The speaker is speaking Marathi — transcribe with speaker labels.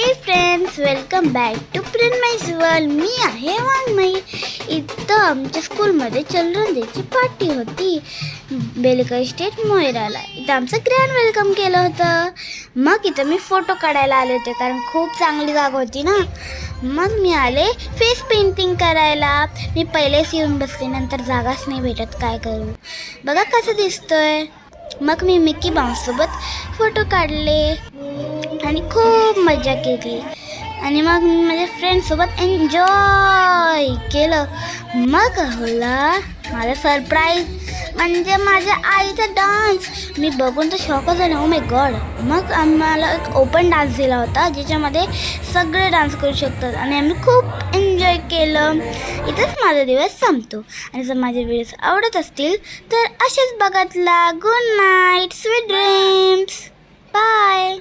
Speaker 1: High friends, welcome back to प्रिन्माईज वर्ल्ड. मी आहे वाङ्मयी. इथं आमच्या स्कूलमध्ये चिल्ड्रन डेची पार्टी होती बेलिका स्टेट मोयराला. इथं आमचं ग्रँड वेलकम केलं होतं. मग इथं मी फोटो काढायला आले होते कारण खूप चांगली जागा होती ना. मग मी आले फेस पेंटिंग करायला. मी पहिलेच येऊन बसले, नंतर जागाच नाही भेटत, काय करू. बघा कसं दिसतोय. मग मी मिकी माऊससोबत फोटो काढले आणि खूप मजा केली आणि मग माझ्या फ्रेंडसोबत एन्जॉय केलं. मग होला माझा सरप्राईज म्हणजे माझ्या आईचा डान्स. मी बघून तर शॉकच झाले. Oh my God. मग आम्हाला एक ओपन डान्स दिला होता ज्याच्यामध्ये सगळे डान्स करू शकतात आणि आम्ही खूप एन्जॉय केलं. इथंच माझा दिवस संपतो. आणि जर माझे व्हिडिओज आवडत असतील तर असेच बघत ला. Good night, sweet dreams, bye.